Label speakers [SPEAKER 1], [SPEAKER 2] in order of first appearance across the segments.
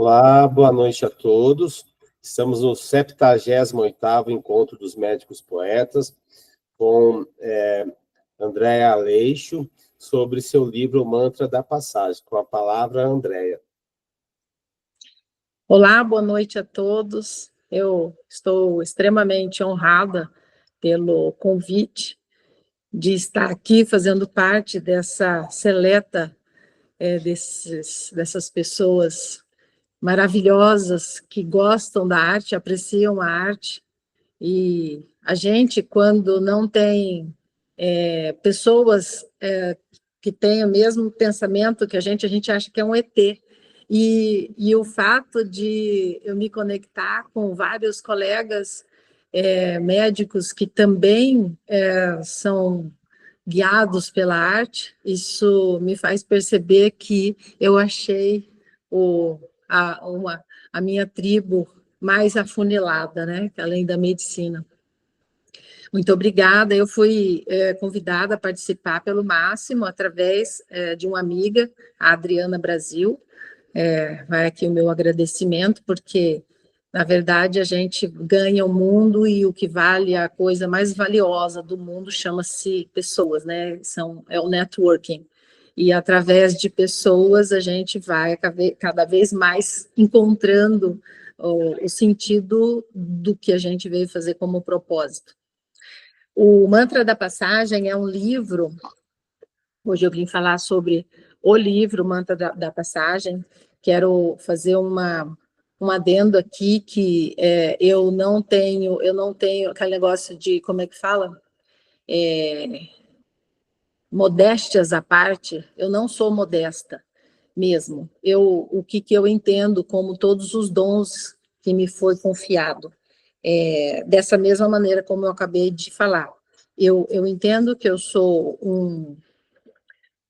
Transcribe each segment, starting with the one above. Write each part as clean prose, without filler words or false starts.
[SPEAKER 1] Olá, boa noite a todos. Estamos no 78º Encontro dos Médicos Poetas, com Andréa Aleixo, sobre seu livro Mantra da Passagem. Com a palavra, Andréa.
[SPEAKER 2] Olá, boa noite a todos. Eu estou extremamente honrada pelo convite de estar aqui fazendo parte dessa seleta dessas pessoas maravilhosas que gostam da arte, apreciam a arte. E a gente, quando não tem pessoas que têm o mesmo pensamento que a gente acha que é um ET. E o fato de eu me conectar com vários colegas médicos que também são guiados pela arte, isso me faz perceber que eu achei a minha tribo mais afunilada, né, além da medicina. Muito obrigada. Eu fui convidada a participar pelo Máximo, através de uma amiga, a Adriana Brasil. Vai aqui o meu agradecimento, porque, na verdade, a gente ganha o mundo e o que vale, a coisa mais valiosa do mundo, chama-se pessoas, né? É o networking. E, através de pessoas, a gente vai cada vez mais encontrando o sentido do que a gente veio fazer como propósito. O Mantra da Passagem é um livro, hoje eu vim falar sobre o livro Mantra da Passagem. Quero fazer um adendo aqui, que eu não tenho aquele negócio de, como é que fala? Modéstias à parte, eu não sou modesta mesmo. O que eu entendo como todos os dons que me foi confiado. Dessa mesma maneira como eu acabei de falar. Eu entendo que eu sou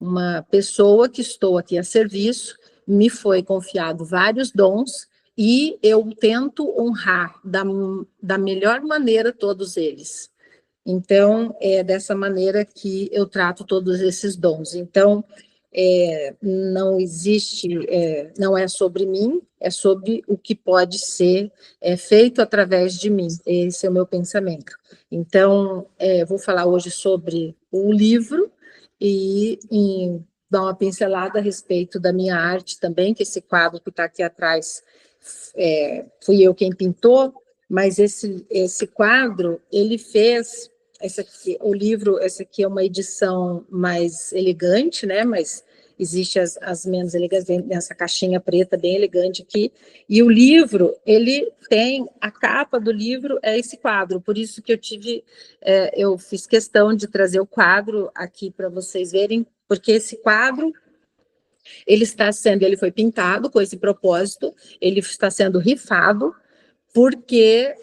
[SPEAKER 2] uma pessoa que estou aqui a serviço, me foi confiado vários dons e eu tento honrar da melhor maneira todos eles. Então, é dessa maneira que eu trato todos esses dons. Então, não existe, não é sobre mim, é sobre o que pode ser feito através de mim. Esse é o meu pensamento. Então, vou falar hoje sobre o livro e dar uma pincelada a respeito da minha arte também, que esse quadro que está aqui atrás fui eu quem pintou, mas esse quadro, ele fez... o livro, essa aqui é uma edição mais elegante, né? Mas existe as menos elegantes, nessa caixinha preta bem elegante aqui. E o livro, ele tem, a capa do livro é esse quadro, por isso que eu fiz questão de trazer o quadro aqui para vocês verem, porque esse quadro, ele foi pintado com esse propósito, ele está sendo rifado, porque...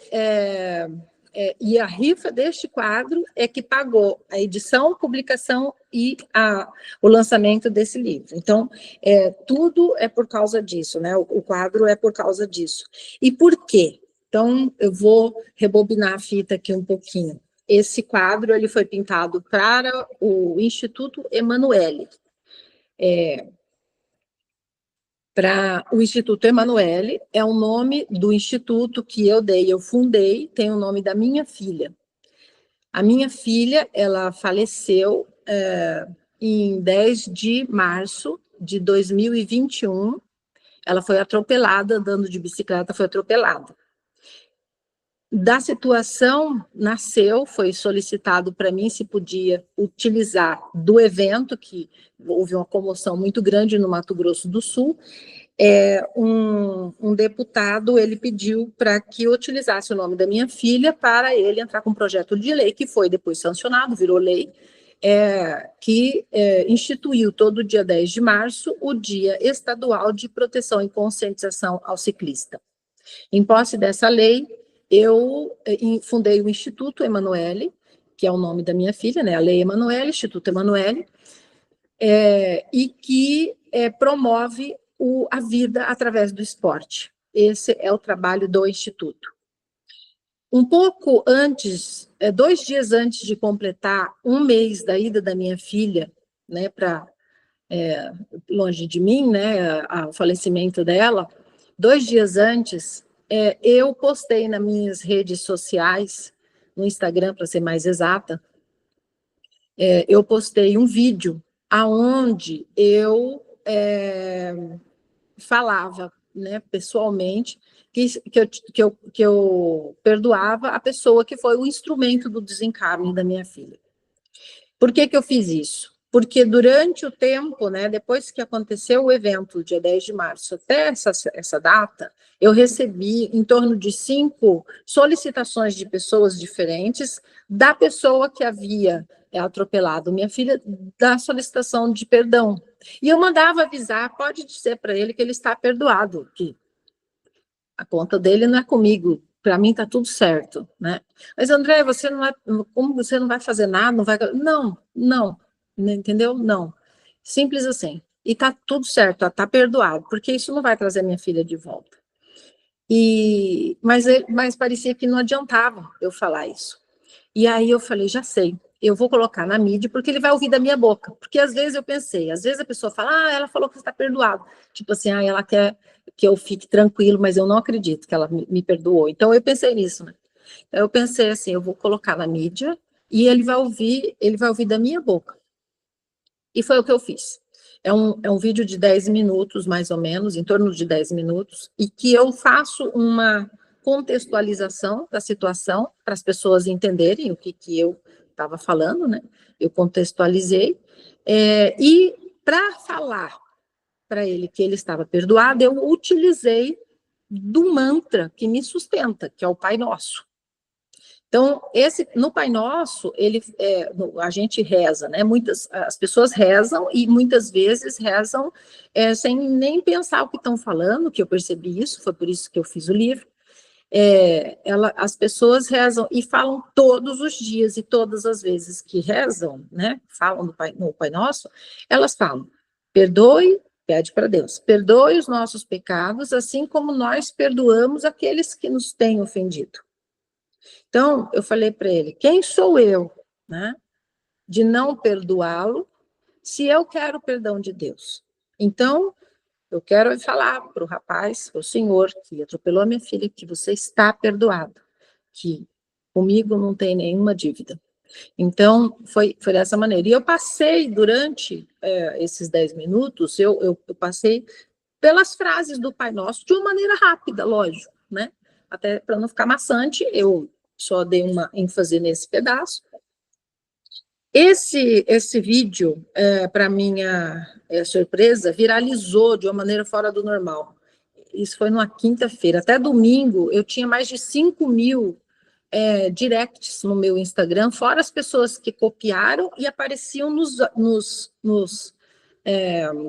[SPEAKER 2] e a rifa deste quadro é que pagou a edição, publicação e o lançamento desse livro. Então, tudo é por causa disso, né? O quadro é por causa disso. E por quê? Então, eu vou rebobinar a fita aqui um pouquinho. Esse quadro, ele foi pintado para o Instituto Emanuele. Para o Instituto Emanuele, é o nome do instituto que eu fundei, tem o nome da minha filha. A minha filha, ela faleceu em 10 de março de 2021, ela foi atropelada, andando de bicicleta, foi atropelada. Da situação, foi solicitado para mim se podia utilizar do evento, que houve uma comoção muito grande no Mato Grosso do Sul. Um deputado, ele pediu para que eu utilizasse o nome da minha filha para ele entrar com um projeto de lei, que foi depois sancionado, virou lei, que instituiu todo dia 10 de março o Dia Estadual de Proteção e Conscientização ao Ciclista. Em posse dessa lei, eu fundei o Instituto Emanuele, que é o nome da minha filha, né? A Lei Emanuele, Instituto Emanuele, e que promove a vida através do esporte. Esse é o trabalho do Instituto. Um pouco antes, 2 dias antes de completar 1 mês da ida da minha filha, né, longe de mim, né, o falecimento dela, 2 dias antes, eu postei nas minhas redes sociais, no Instagram, para ser mais exata, eu postei um vídeo aonde eu falava, né, pessoalmente, que eu perdoava a pessoa que foi o instrumento do desencarne da minha filha. Por que que eu fiz isso? Porque durante o tempo, né, depois que aconteceu o evento, dia 10 de março, até essa data, eu recebi em torno de 5 solicitações de pessoas diferentes da pessoa que havia atropelado minha filha, da solicitação de perdão. E eu mandava avisar, pode dizer para ele que ele está perdoado, que a conta dele não é comigo, para mim está tudo certo, né? Mas, André, você não como você não vai fazer nada, não vai... Não, entendeu? Não. Simples assim. E está tudo certo, está perdoado, porque isso não vai trazer minha filha de volta. Mas parecia que não adiantava eu falar isso. E aí eu falei, já sei, eu vou colocar na mídia, porque ele vai ouvir da minha boca. Porque às vezes eu pensei, às vezes a pessoa fala, ela falou que está perdoado. Tipo assim, ela quer que eu fique tranquilo, mas eu não acredito que ela me perdoou. Então eu pensei nisso, né? Então, eu pensei assim, eu vou colocar na mídia e ele vai ouvir da minha boca. E foi o que eu fiz. É um vídeo de 10 minutos, mais ou menos, em torno de 10 minutos, e que eu faço uma contextualização da situação, para as pessoas entenderem o que eu estava falando, né? Eu contextualizei, e para falar para ele que ele estava perdoado, eu utilizei do mantra que me sustenta, que é o Pai Nosso. Então, no Pai Nosso, a gente reza, né? As pessoas rezam e muitas vezes rezam sem nem pensar o que estão falando, que eu percebi isso, foi por isso que eu fiz o livro. As pessoas rezam e falam todos os dias e todas as vezes que rezam, né? Falam no Pai Nosso, elas falam, perdoe, pede para Deus, perdoe os nossos pecados, assim como nós perdoamos aqueles que nos têm ofendido. Então, eu falei para ele, quem sou eu, né, de não perdoá-lo, se eu quero o perdão de Deus? Então, eu quero falar para o rapaz, para o senhor que atropelou a minha filha, que você está perdoado, que comigo não tem nenhuma dívida. Então, foi dessa maneira. E eu passei, durante esses 10 minutos, eu passei pelas frases do Pai Nosso, de uma maneira rápida, lógico, né? Até para não ficar maçante, eu só dei uma ênfase nesse pedaço. Esse vídeo, para minha surpresa, viralizou de uma maneira fora do normal. Isso foi numa quinta-feira. Até domingo, eu tinha mais de 5.000 directs no meu Instagram, fora as pessoas que copiaram e apareciam nos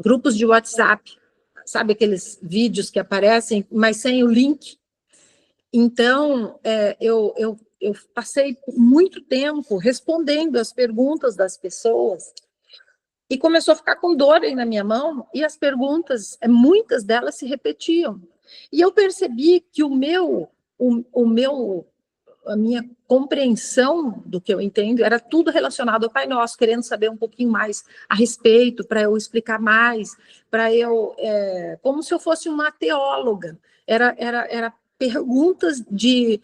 [SPEAKER 2] grupos de WhatsApp. Sabe aqueles vídeos que aparecem, mas sem o link? Então, eu passei muito tempo respondendo as perguntas das pessoas e começou a ficar com dor aí na minha mão, e as perguntas, muitas delas se repetiam. E eu percebi que a minha compreensão do que eu entendo era tudo relacionado ao Pai Nosso, querendo saber um pouquinho mais a respeito, para eu explicar mais, para eu, como se eu fosse uma teóloga, era perguntas de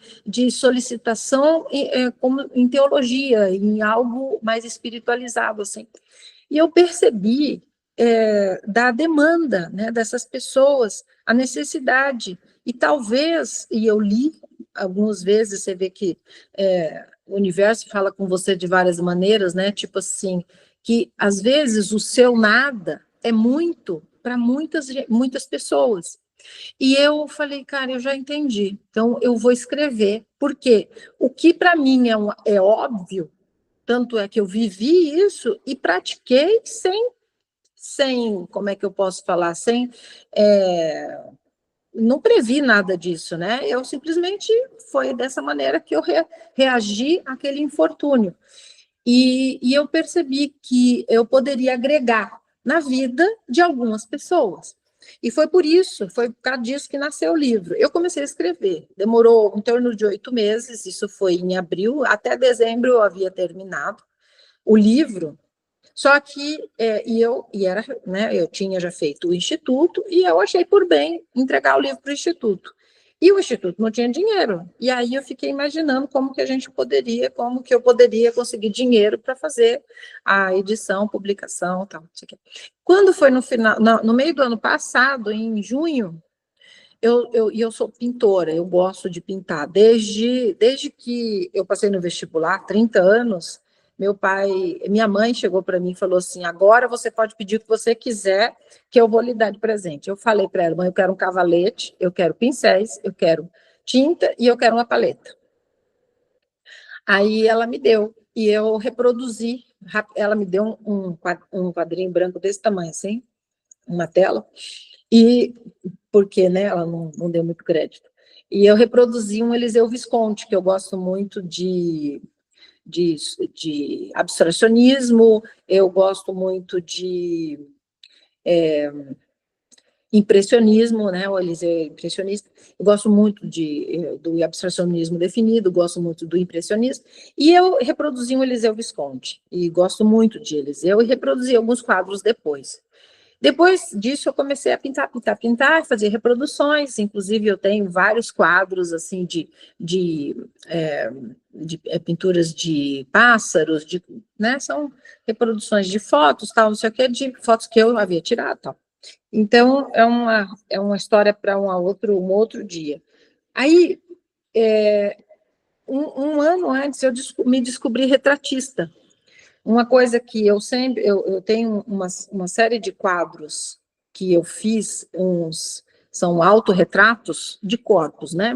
[SPEAKER 2] solicitação como em teologia, em algo mais espiritualizado, assim. E eu percebi da demanda, né, dessas pessoas, a necessidade, e talvez, e eu li algumas vezes, você vê que o universo fala com você de várias maneiras, né, tipo assim, que às vezes o seu nada é muito para muitas pessoas. E eu falei, cara, eu já entendi, então eu vou escrever, porque o que para mim é óbvio, tanto é que eu vivi isso e pratiquei sem, como é que eu posso falar, não previ nada disso, né? Eu simplesmente, foi dessa maneira que eu reagi àquele infortúnio. E eu percebi que eu poderia agregar na vida de algumas pessoas. E foi por causa disso que nasceu o livro. Eu comecei a escrever, demorou em torno de 8 meses, isso foi em abril, até dezembro eu havia terminado o livro. Só que, eu tinha já feito o Instituto, e eu achei por bem entregar o livro para o Instituto. E o Instituto não tinha dinheiro. E aí eu fiquei imaginando como que eu poderia conseguir dinheiro para fazer a edição, publicação, tal, não sei o quê. Quando foi no meio do ano passado, em junho, eu sou pintora, eu gosto de pintar. Desde que eu passei no vestibular, 30 anos, minha mãe chegou para mim e falou assim: agora você pode pedir o que você quiser, que eu vou lhe dar de presente. Eu falei para ela: mãe, eu quero um cavalete, eu quero pincéis, eu quero tinta e eu quero uma paleta. Aí ela me deu, e eu reproduzi. Ela me deu um quadrinho branco desse tamanho, assim, uma tela, e porque, né, ela não deu muito crédito. E eu reproduzi um Eliseu Visconti, que eu gosto muito de abstracionismo, eu gosto muito de impressionismo, né, o Eliseu é impressionista, eu gosto muito do abstracionismo definido, gosto muito do impressionismo, e eu reproduzi um Eliseu Visconti, e gosto muito de Eliseu, e reproduzi alguns quadros depois. Depois disso, eu comecei a pintar, fazer reproduções, inclusive eu tenho vários quadros, assim, de pinturas de pássaros, né, são reproduções de fotos, tal, não sei o que, de fotos que eu havia tirado, tal. Então, é uma história para um outro dia. Aí, um ano antes, eu me descobri retratista. Uma coisa que eu tenho uma série de quadros que eu fiz, são autorretratos de corpos, né?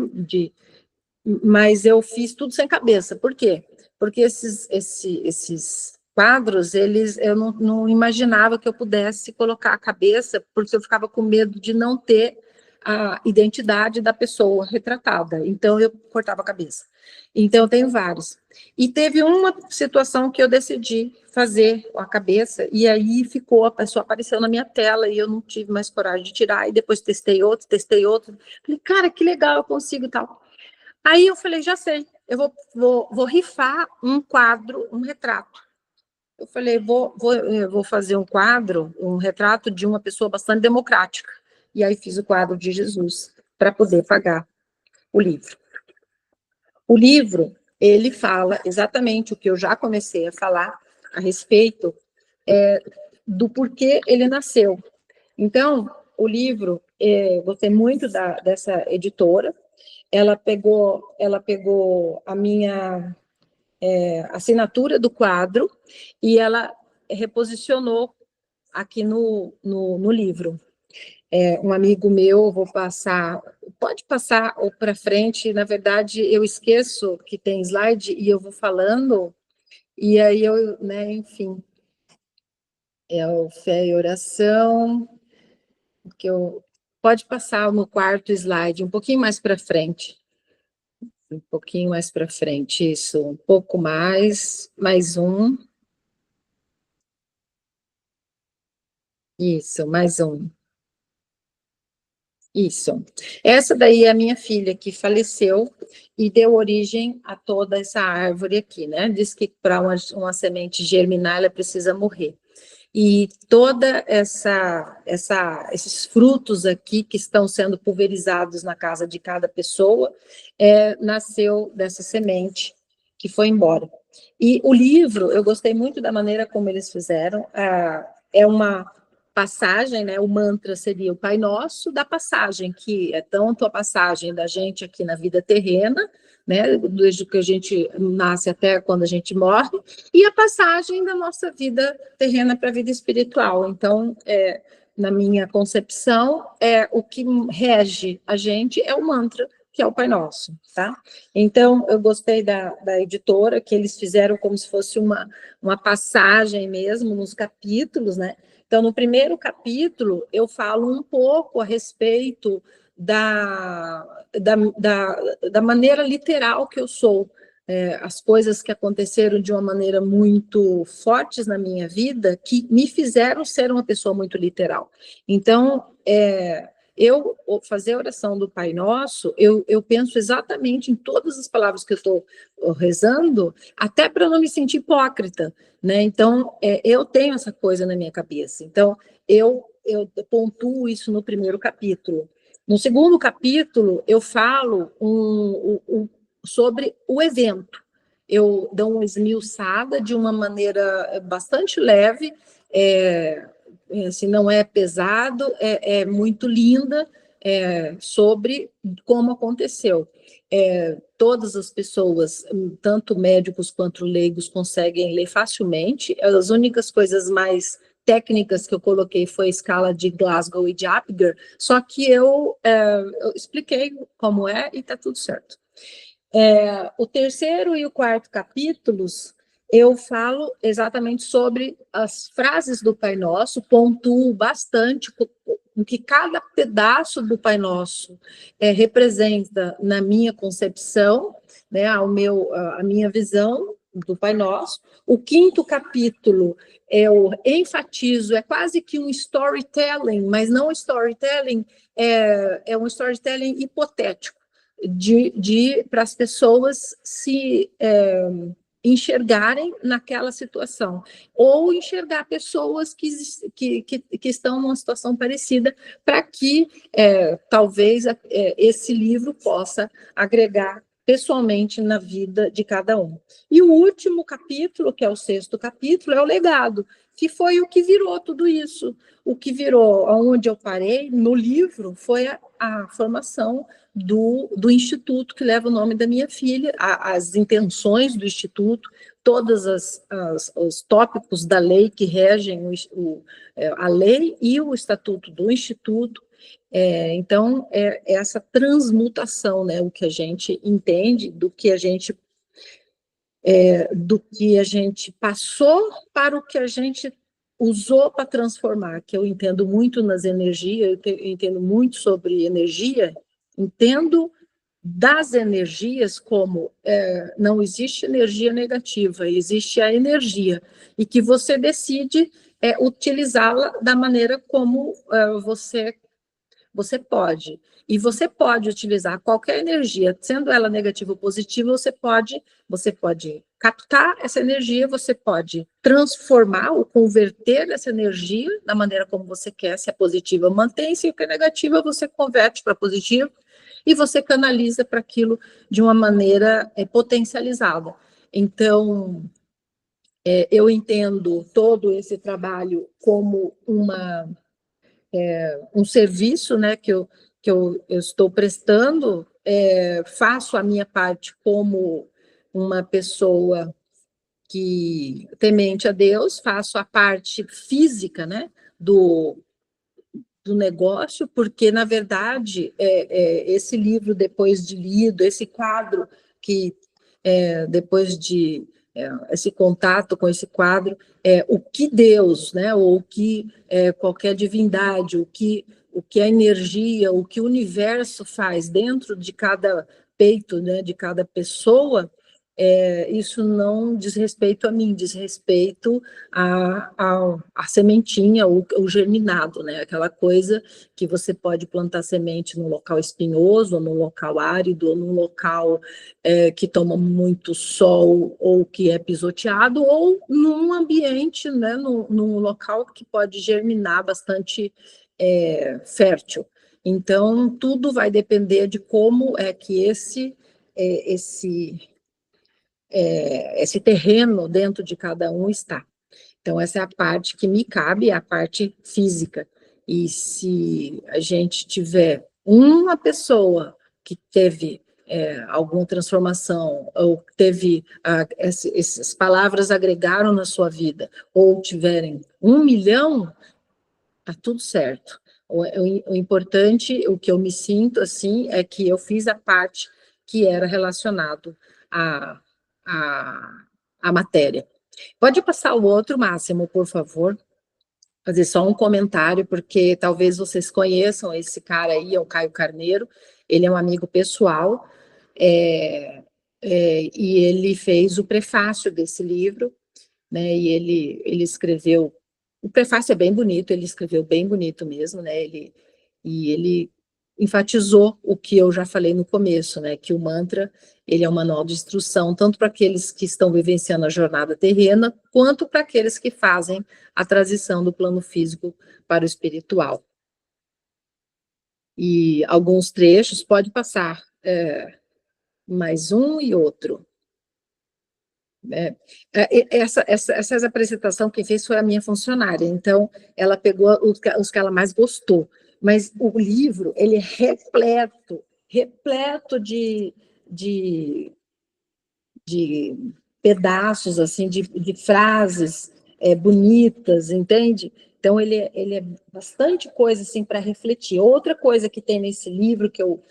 [SPEAKER 2] Mas eu fiz tudo sem cabeça. Por quê? Porque esses quadros, eu não imaginava que eu pudesse colocar a cabeça, porque eu ficava com medo de não ter a identidade da pessoa retratada. Então, eu cortava a cabeça. Então, eu tenho vários. E teve uma situação que eu decidi fazer a cabeça, e aí a pessoa apareceu na minha tela, e eu não tive mais coragem de tirar, e depois testei outro. Falei, cara, que legal, eu consigo e tal. Aí eu falei, já sei, eu vou rifar um quadro, um retrato. Eu falei, vou fazer um quadro, um retrato de uma pessoa bastante democrática. E aí fiz o quadro de Jesus, para poder pagar o livro. O livro, ele fala exatamente o que eu já comecei a falar a respeito do porquê ele nasceu. Então, o livro, gostei muito dessa editora, ela pegou a minha assinatura do quadro e ela reposicionou aqui no livro. Um amigo meu, pode passar para frente, na verdade, eu esqueço que tem slide e eu vou falando, e aí né, enfim, é o Fé e Oração, pode passar no quarto slide, um pouquinho mais para frente. Um pouquinho mais para frente, isso, um pouco mais um. Isso, mais um. Isso. Essa daí é a minha filha, que faleceu e deu origem a toda essa árvore aqui, né? Diz que para uma semente germinar, ela precisa morrer. E toda esses frutos aqui que estão sendo pulverizados na casa de cada pessoa, nasceu dessa semente que foi embora. E o livro, eu gostei muito da maneira como eles fizeram, é uma passagem, né? O mantra seria o Pai Nosso, da passagem, que é tanto a passagem da gente aqui na vida terrena, né? Desde que a gente nasce até quando a gente morre, e a passagem da nossa vida terrena para a vida espiritual. Então, na minha concepção, o que rege a gente é o mantra, que é o Pai Nosso, tá? Então, eu gostei da editora, que eles fizeram como se fosse uma passagem mesmo, nos capítulos, né? Então, no primeiro capítulo, eu falo um pouco a respeito da maneira literal que eu sou, as coisas que aconteceram de uma maneira muito fortes na minha vida, que me fizeram ser uma pessoa muito literal. Então, fazer a oração do Pai Nosso, eu penso exatamente em todas as palavras que eu estou rezando, até para não me sentir hipócrita, né? Então, eu tenho essa coisa na minha cabeça. Então, eu pontuo isso no primeiro capítulo. No segundo capítulo, eu falo sobre o evento. Eu dou uma esmiuçada de uma maneira bastante leve, se não é pesado, é muito linda, sobre como aconteceu. Todas as pessoas, tanto médicos quanto leigos, conseguem ler facilmente. As únicas coisas mais técnicas que eu coloquei foi a escala de Glasgow e de Apgar, só que eu expliquei como é e está tudo certo. O terceiro e o quarto capítulos, eu falo exatamente sobre as frases do Pai Nosso, pontuo bastante o que cada pedaço do Pai Nosso representa na minha concepção, né, a minha visão do Pai Nosso. O quinto capítulo eu enfatizo, é quase que um storytelling, mas não storytelling, é um storytelling hipotético, para as pessoas se enxergarem naquela situação, ou enxergar pessoas que estão numa situação parecida, para que talvez esse livro possa agregar pessoalmente na vida de cada um. E o último capítulo, que é o sexto capítulo, é o legado, que foi o que virou tudo isso. O que virou, onde eu parei no livro, foi a formação do instituto que leva o nome da minha filha, as intenções do instituto, todos os tópicos da lei que regem a lei e o estatuto do instituto. Então, essa transmutação, né, o que a gente entende do que a gente passou para o que a gente usou para transformar, que eu entendo muito nas energias, eu entendo muito sobre energia, entendo das energias como não existe energia negativa, existe a energia, e que você decide utilizá-la da maneira como você pode. E você pode utilizar qualquer energia, sendo ela negativa ou positiva, você pode captar essa energia, você pode transformar ou converter essa energia da maneira como você quer, se é positiva, mantém, se é negativa, você converte para positivo e você canaliza para aquilo de uma maneira potencializada. Então, eu entendo todo esse trabalho como um serviço, né, que eu estou prestando, faço a minha parte como uma pessoa que temente a Deus, faço a parte física, né, do negócio, porque, na verdade, esse livro, depois de lido, esse quadro, que depois de esse contato com esse quadro, o que Deus, né, ou o que qualquer divindade, o que a energia, o que o universo faz dentro de cada peito, né, de cada pessoa, isso não diz respeito a mim, diz respeito à sementinha, o germinado, né? Aquela coisa que você pode plantar semente num local espinhoso, ou num local árido, ou num local que toma muito sol, ou que é pisoteado, ou num ambiente, né? Num local que pode germinar bastante fértil. Então, tudo vai depender de como é que esse terreno dentro de cada um está. Então, essa é a parte que me cabe, é a parte física. E se a gente tiver uma pessoa que teve alguma transformação, ou teve essas palavras agregaram na sua vida, ou tiverem 1 milhão, está tudo certo. O importante, o que eu me sinto assim, é que eu fiz a parte que era relacionado à matéria. Pode passar o outro, Máximo, por favor? Fazer só um comentário, porque talvez vocês conheçam esse cara aí, é o Caio Carneiro, ele é um amigo pessoal, e ele fez o prefácio desse livro, né, e ele escreveu, o prefácio é bem bonito, ele escreveu bem bonito mesmo, né, E ele enfatizou o que eu já falei no começo, né, que o mantra, ele é um manual de instrução, tanto para aqueles que estão vivenciando a jornada terrena, quanto para aqueles que fazem a transição do plano físico para o espiritual. E alguns trechos, pode passar mais um e outro. Essa apresentação quem fez foi a minha funcionária, então ela pegou os que ela mais gostou, mas o livro, ele é repleto de pedaços, assim, de frases bonitas, entende? Então, ele é bastante coisa, assim, para refletir. Outra coisa que tem nesse livro, que eu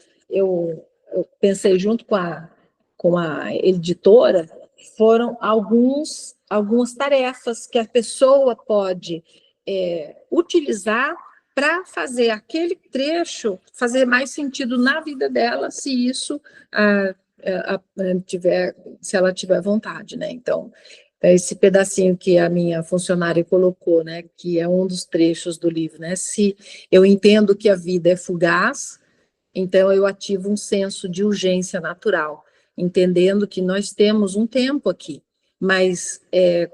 [SPEAKER 2] pensei junto com a editora, foram algumas tarefas que a pessoa pode utilizar para fazer aquele trecho fazer mais sentido na vida dela, se isso se ela tiver vontade, né? Então, esse pedacinho que a minha funcionária colocou, né, que é um dos trechos do livro, né? Se eu entendo que a vida é fugaz, então eu ativo um senso de urgência natural, entendendo que nós temos um tempo aqui, mas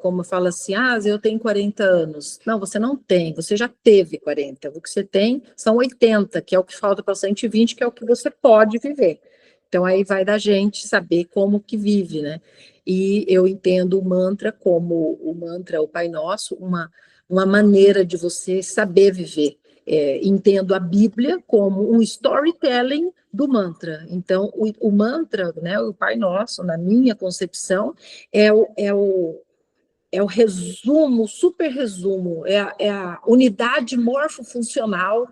[SPEAKER 2] como fala assim, eu tenho 40 anos. Não, você não tem, você já teve 40. O que você tem são 80, que é o que falta para 120, que é o que você pode viver. Então, aí vai da gente saber como que vive, né? E eu entendo o mantra como o mantra, o Pai Nosso, uma maneira de você saber viver. Entendo a Bíblia como um storytelling do mantra. Então, o mantra, né, o Pai Nosso, na minha concepção, é o resumo, super resumo, é a unidade morfofuncional,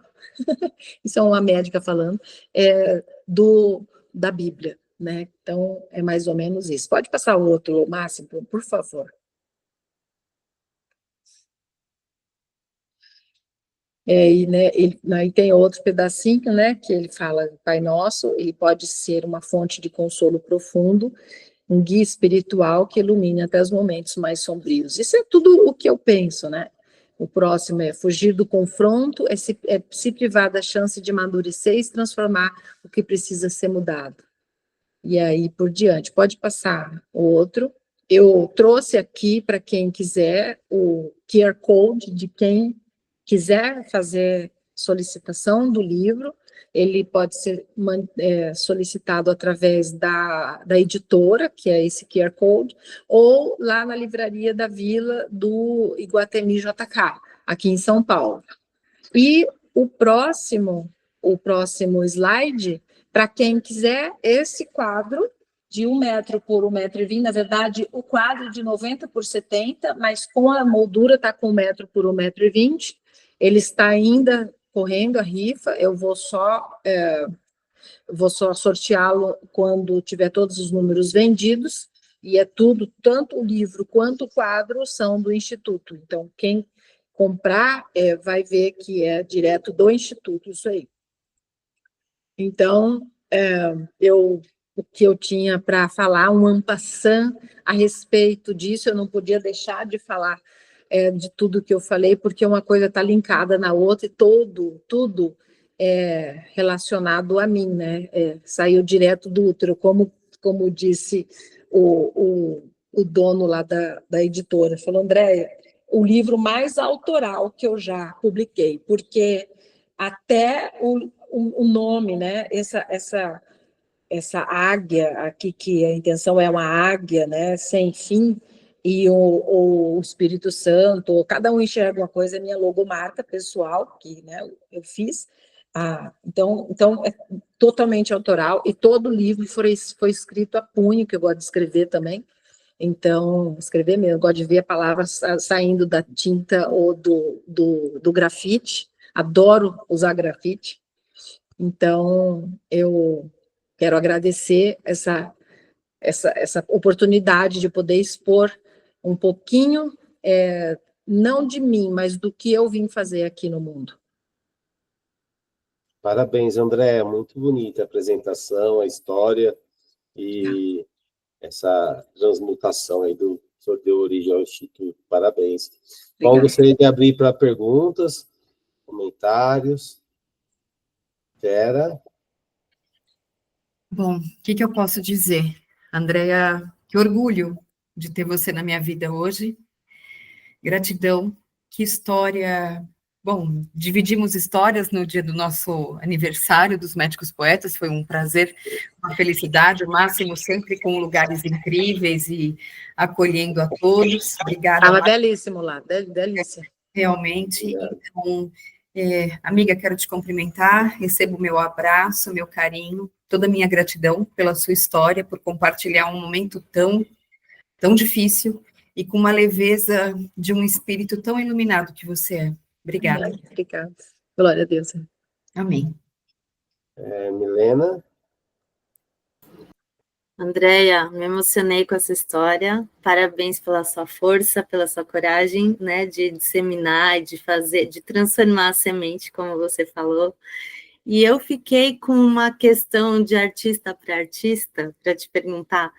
[SPEAKER 2] isso é uma médica falando, da Bíblia, né? Então, é mais ou menos isso. Pode passar o outro, Márcio, por favor. Aí tem outro pedacinho, né, que ele fala, Pai Nosso, ele pode ser uma fonte de consolo profundo, um guia espiritual que ilumine até os momentos mais sombrios. Isso é tudo o que eu penso, né? O próximo é fugir do confronto, se privar da chance de amadurecer e se transformar o que precisa ser mudado. E aí por diante. Pode passar o outro. Eu trouxe aqui, para quem quiser, o QR Code de quem quiser fazer solicitação do livro. Ele pode ser solicitado através da editora, que é esse QR Code, ou lá na Livraria da Vila do Iguatemi JK, aqui em São Paulo. E o próximo slide, para quem quiser, esse quadro de 1 metro por 1,20 m, na verdade, o quadro de 90 por 70, mas com a moldura está com 1 metro por 1,20 m, ele está ainda correndo a rifa, eu vou só sorteá-lo quando tiver todos os números vendidos, e é tudo, tanto o livro quanto o quadro são do Instituto, então quem comprar vai ver que é direto do Instituto, isso aí. Então, o que eu tinha para falar, um en passant a respeito disso, eu não podia deixar de falar de tudo que eu falei, porque uma coisa está linkada na outra e tudo é relacionado a mim, né? Saiu direto do útero, como disse o dono lá da editora, falou, Andréia, o livro mais autoral que eu já publiquei, porque até o nome, né? Essa águia aqui, que a intenção é uma águia, né? Sem fim, e o Espírito Santo, cada um enxerga uma coisa, é minha logomarca pessoal, que, né, eu fiz. Então é totalmente autoral, e todo o livro foi escrito a punho, que eu gosto de escrever também. Então, escrever mesmo, eu gosto de ver a palavra saindo da tinta ou do grafite, adoro usar grafite. Então, eu quero agradecer essa oportunidade de poder expor um pouquinho, não de mim, mas do que eu vim fazer aqui no mundo.
[SPEAKER 1] Parabéns, André, muito bonita a apresentação, a história e essa transmutação aí do senhor deu origem ao Instituto. Parabéns. Obrigada. Bom, gostaria de abrir para perguntas, comentários. Vera.
[SPEAKER 3] Bom, o que eu posso dizer? Andréa, que orgulho de ter você na minha vida hoje. Gratidão, que história. Bom, dividimos histórias no dia do nosso aniversário dos Médicos Poetas, foi um prazer, uma felicidade, o máximo sempre com lugares incríveis e acolhendo a todos. Obrigada.
[SPEAKER 2] Estava belíssimo lá, delícia.
[SPEAKER 3] Realmente. Então, amiga, quero te cumprimentar, recebo meu abraço, meu carinho, toda a minha gratidão pela sua história, por compartilhar um momento tão difícil e com uma leveza de um espírito tão iluminado que você é. Obrigada.
[SPEAKER 2] Obrigada. Glória a Deus.
[SPEAKER 3] Amém.
[SPEAKER 1] Milena.
[SPEAKER 4] Andréia, me emocionei com essa história. Parabéns pela sua força, pela sua coragem, né, de disseminar, de fazer, de transformar a semente, como você falou. E eu fiquei com uma questão de artista para artista, para te perguntar,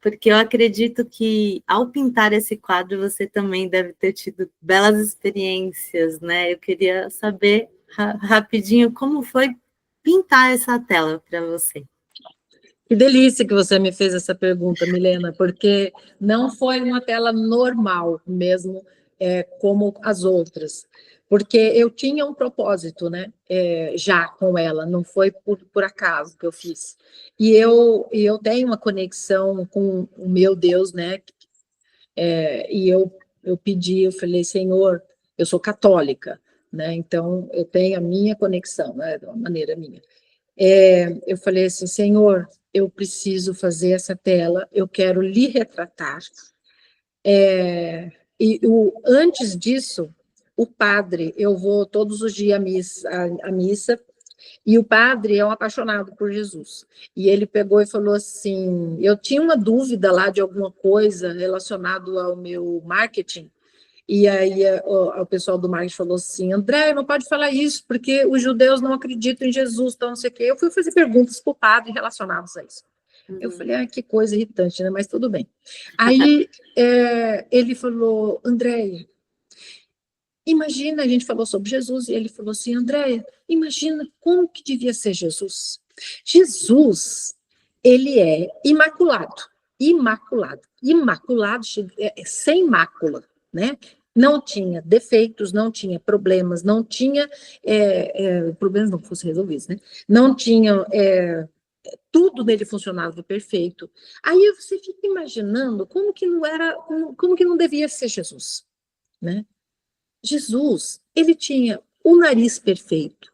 [SPEAKER 4] porque eu acredito que, ao pintar esse quadro, você também deve ter tido belas experiências, né? Eu queria saber rapidinho como foi pintar essa tela para você.
[SPEAKER 2] Que delícia que você me fez essa pergunta, Milena, porque não foi uma tela normal mesmo, como as outras, porque eu tinha um propósito, né, já com ela, não foi por acaso que eu fiz. E eu tenho uma conexão com o meu Deus, né, e eu pedi, eu falei, Senhor, eu sou católica, né, então eu tenho a minha conexão, né, de uma maneira minha. Eu falei assim, Senhor, eu preciso fazer essa tela, eu quero lhe retratar. Antes disso, o padre, eu vou todos os dias à missa, e o padre é um apaixonado por Jesus. E ele pegou e falou assim, eu tinha uma dúvida lá de alguma coisa relacionada ao meu marketing, e aí o pessoal do marketing falou assim, André, não pode falar isso, porque os judeus não acreditam em Jesus, então não sei o quê. Eu fui fazer perguntas para o padre relacionadas a isso. Eu falei, que coisa irritante, né? Mas tudo bem. Aí ele falou, Andréia, imagina, a gente falou sobre Jesus, e ele falou assim, Andréia, imagina como que devia ser Jesus. Jesus, ele é imaculado, sem mácula, né? Não tinha defeitos, não tinha problemas, não tinha problemas não fossem resolvidos, né? Não tinha tudo nele funcionava perfeito. Aí você fica imaginando como que não era, como que não devia ser Jesus, né? Jesus, ele tinha o nariz perfeito,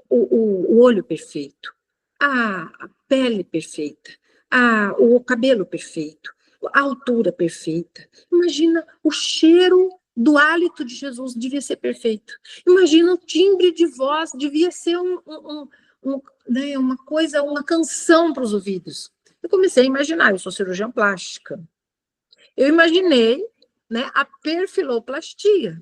[SPEAKER 2] o olho perfeito, a pele perfeita, o cabelo perfeito, a altura perfeita. Imagina o cheiro do hálito de Jesus devia ser perfeito. Imagina o timbre de voz, devia ser né, uma coisa, uma canção para os ouvidos. Eu comecei a imaginar, eu sou cirurgiã plástica. Eu imaginei, né, a perfiloplastia.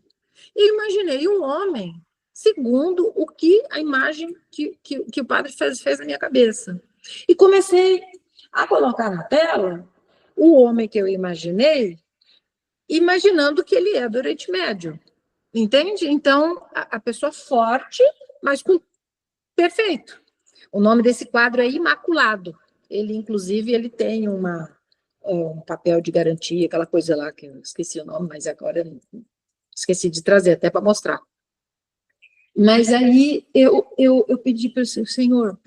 [SPEAKER 2] E imaginei um homem segundo o que a imagem que o padre fez na minha cabeça. E comecei a colocar na tela o homem que eu imaginei, imaginando que ele é do Oriente Médio. Entende? Então, a pessoa forte, mas com perfeito. O nome desse quadro é Imaculado. Ele, inclusive, ele tem um papel de garantia, aquela coisa lá que eu esqueci o nome, mas agora esqueci de trazer até para mostrar. Mas aí eu pedi para o Senhor,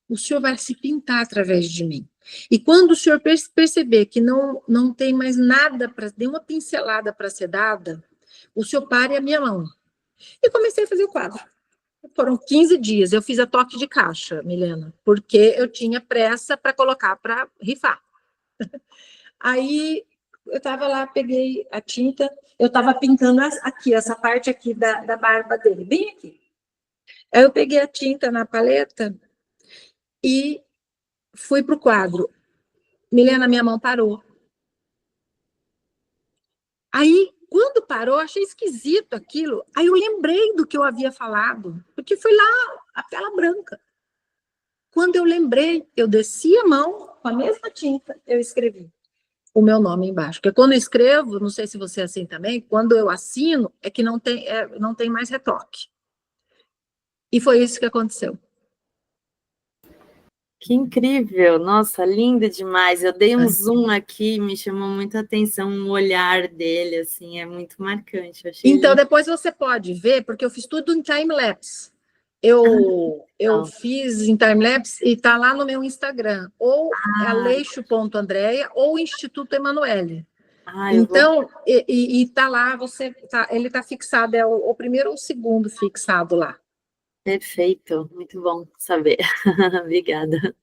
[SPEAKER 2] o Senhor vai se pintar através de mim. E quando o Senhor perceber que não tem mais nada, nenhuma pincelada para ser dada, o Senhor pare a minha mão. E comecei a fazer o quadro. Foram 15 dias, eu fiz a toque de caixa, Milena, porque eu tinha pressa para colocar para rifar. Aí eu estava lá, peguei a tinta, eu estava pintando aqui, essa parte aqui da barba dele, bem aqui. Aí eu peguei a tinta na paleta e fui para o quadro. Milena, minha mão parou. Aí, quando parou, achei esquisito aquilo. Aí eu lembrei do que eu havia falado, porque foi lá a tela branca. Quando eu lembrei, eu desci a mão com a mesma tinta, eu escrevi o meu nome embaixo. Porque quando eu escrevo, não sei se você é assim também, quando eu assino, é que não tem mais retoque. E foi isso que aconteceu.
[SPEAKER 4] Que incrível, nossa, lindo demais. Eu dei um zoom aqui, me chamou muita atenção o olhar dele, assim, é muito marcante. Eu achei
[SPEAKER 2] Então,
[SPEAKER 4] lindo.
[SPEAKER 2] depois você pode ver, porque eu fiz tudo em time-lapse. Eu fiz em time-lapse e está lá no meu Instagram, ou aleixo.andrea ou Instituto Emanuele. Então, e está lá, ele está fixado, é o primeiro ou o segundo fixado lá.
[SPEAKER 4] Perfeito, muito bom saber. Obrigada.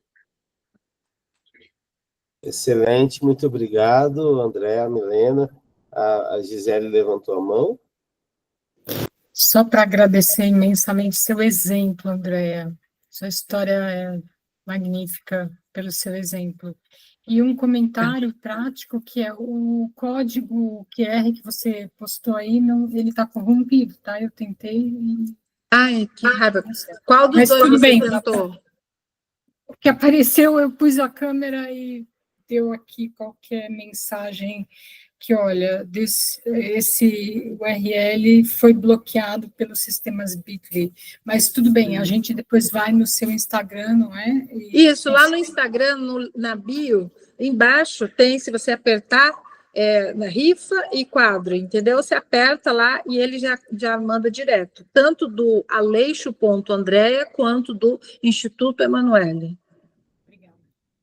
[SPEAKER 1] Excelente, muito obrigado, Andréa, Milena. A Gisele levantou a mão.
[SPEAKER 5] Só para agradecer imensamente seu exemplo, Andréa. Sua história é magnífica pelo seu exemplo. E um comentário prático, que é o código QR que você postou aí, não, ele está corrompido, tá? Eu tentei e...
[SPEAKER 2] Ai, que raiva. Qual dos
[SPEAKER 5] Mas
[SPEAKER 2] dois
[SPEAKER 5] tudo
[SPEAKER 2] você
[SPEAKER 5] bem,
[SPEAKER 2] tentou?
[SPEAKER 5] O que apareceu, eu pus a câmera e deu aqui qualquer mensagem que, olha, esse URL foi bloqueado pelos sistemas Bitly. Mas tudo bem, a gente depois vai no seu Instagram, não é?
[SPEAKER 2] Isso, lá no Instagram, na bio, embaixo tem, se você apertar, na rifa e quadro, entendeu? Você aperta lá e ele já manda direto, tanto do aleixo.andrea quanto do Instituto Emanuele.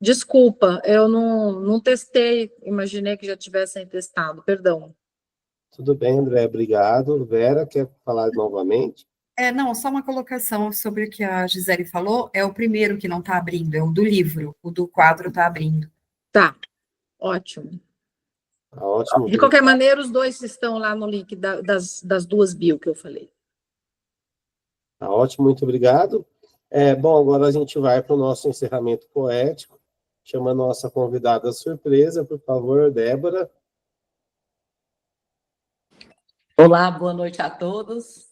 [SPEAKER 2] Desculpa, eu não testei, imaginei que já tivessem testado, perdão.
[SPEAKER 1] Tudo bem, André, obrigado. Vera, quer falar novamente?
[SPEAKER 3] Não, só uma colocação sobre o que a Gisele falou, é o primeiro que não está abrindo, é o do livro, o do quadro está abrindo.
[SPEAKER 2] Tá, ótimo.
[SPEAKER 1] Tá ótimo.
[SPEAKER 2] De qualquer maneira, os dois estão lá no link das duas bio que eu falei.
[SPEAKER 1] Tá ótimo, muito obrigado. Bom, agora a gente vai para o nosso encerramento poético. Chama a nossa convidada surpresa, por favor, Débora.
[SPEAKER 6] Olá, boa noite a todos.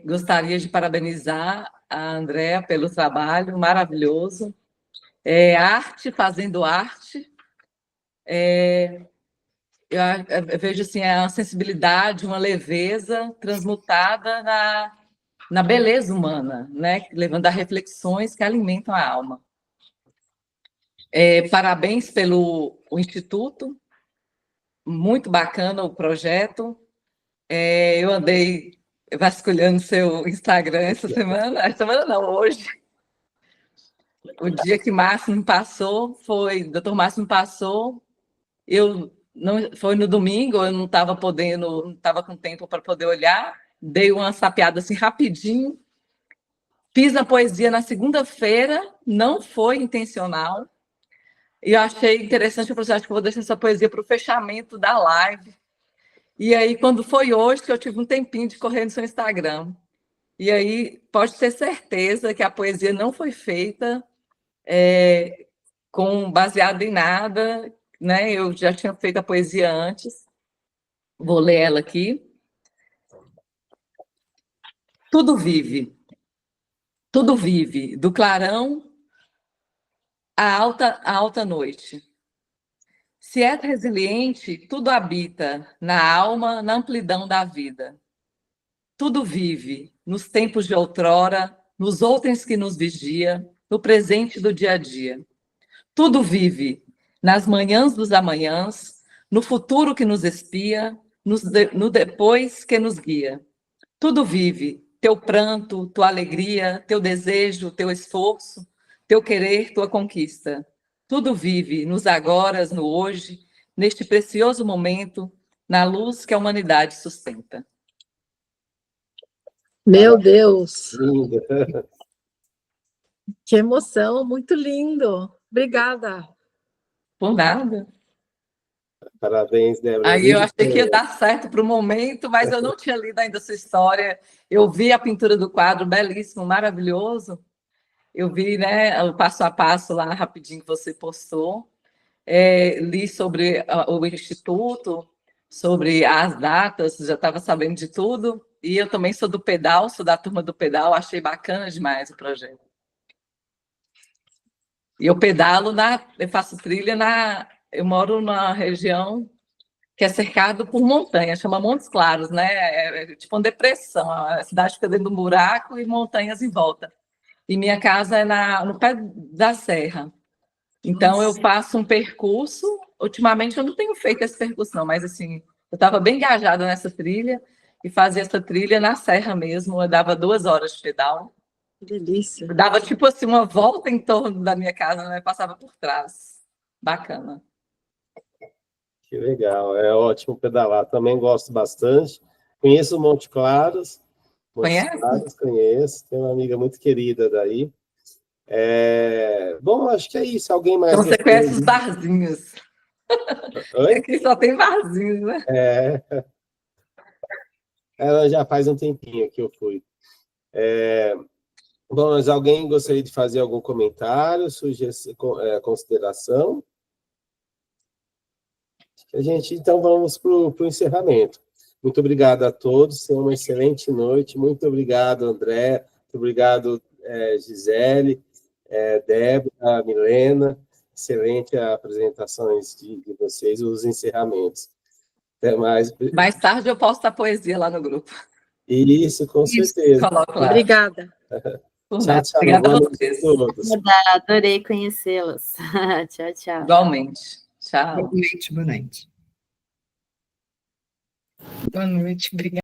[SPEAKER 6] Gostaria de parabenizar a Andréa pelo trabalho maravilhoso. Arte fazendo arte. Eu vejo assim, a sensibilidade, uma leveza transmutada na beleza humana, né? Levando a reflexões que alimentam a alma. Parabéns pelo Instituto, muito bacana o projeto. Eu andei vasculhando seu Instagram essa semana não, hoje. O dia que Márcio me passou, doutor Márcio me passou, foi no domingo, eu não estava podendo, não estava com tempo para poder olhar, dei uma sapeada assim rapidinho, fiz a poesia na segunda-feira, não foi intencional, e eu achei interessante, eu falei, acho que vou deixar essa poesia para o fechamento da live. E aí, quando foi hoje, que eu tive um tempinho de correr no seu Instagram. E aí, pode ter certeza que a poesia não foi feita baseada em nada, né? Eu já tinha feito a poesia antes. Vou ler ela aqui. Tudo vive, do clarão à alta noite. Se é resiliente, tudo habita na alma, na amplidão da vida. Tudo vive nos tempos de outrora, nos outrens que nos vigia, no presente do dia a dia. Tudo vive nas manhãs dos amanhãs, no futuro que nos espia, no depois que nos guia. Tudo vive, teu pranto, tua alegria, teu desejo, teu esforço, teu querer, tua conquista. Tudo vive nos agoras, no hoje, neste precioso momento, na luz que a humanidade sustenta.
[SPEAKER 2] Meu Deus!
[SPEAKER 1] Linda.
[SPEAKER 2] Que emoção, muito lindo. Obrigada.
[SPEAKER 6] Por nada.
[SPEAKER 1] Parabéns, Débora.
[SPEAKER 6] Aí eu achei que ia dar certo para o momento, mas eu não tinha lido ainda sua história. Eu vi a pintura do quadro, belíssimo, maravilhoso. Eu vi, né, o passo a passo lá, rapidinho, que você postou. Li sobre o Instituto, sobre as datas, já estava sabendo de tudo. E eu também sou do pedal, sou da turma do pedal, achei bacana demais o projeto. E eu pedalo, eu faço trilha eu moro na região que é cercado por montanhas, chama Montes Claros, né? É tipo uma depressão, a cidade fica dentro de um buraco e montanhas em volta. E minha casa é no pé da serra. Então, eu faço um percurso. Ultimamente, eu não tenho feito esse percurso, não, mas assim, eu estava bem engajada nessa trilha e fazia essa trilha na serra mesmo. Eu dava 2 horas de pedal.
[SPEAKER 2] Que delícia.
[SPEAKER 6] Eu dava, tipo assim, uma volta em torno da minha casa, né? Passava por trás. Bacana.
[SPEAKER 1] Que legal, é ótimo pedalar. Também gosto bastante. Conheço o Monte Claros.
[SPEAKER 6] Conhece?
[SPEAKER 1] Conheço. Tenho uma amiga muito querida daí. Bom, acho que é isso. Alguém mais?
[SPEAKER 6] Então, você conhece os barzinhos.
[SPEAKER 1] Oi?
[SPEAKER 6] Aqui só tem barzinhos, né?
[SPEAKER 1] Ela já faz um tempinho que eu fui. Bom, mas alguém gostaria de fazer algum comentário, sugestão, consideração? Então, vamos para o encerramento. Muito obrigado a todos, tenham uma excelente noite. Muito obrigado, André. Muito obrigado, Gisele, Débora, Milena. Excelente apresentações de vocês, os encerramentos. Até mais.
[SPEAKER 6] Mais tarde eu posto a poesia lá no grupo.
[SPEAKER 1] Isso, com certeza.
[SPEAKER 6] Coloco lá.
[SPEAKER 2] Obrigada.
[SPEAKER 1] Tchau, tchau.
[SPEAKER 6] Obrigada
[SPEAKER 1] Boa
[SPEAKER 6] a
[SPEAKER 1] noite
[SPEAKER 6] vocês.
[SPEAKER 1] a todos.
[SPEAKER 4] Adorei conhecê-los. Tchau, tchau.
[SPEAKER 6] Igualmente. Tchau.
[SPEAKER 3] Boa noite, boa noite.
[SPEAKER 5] Boa noite, obrigada.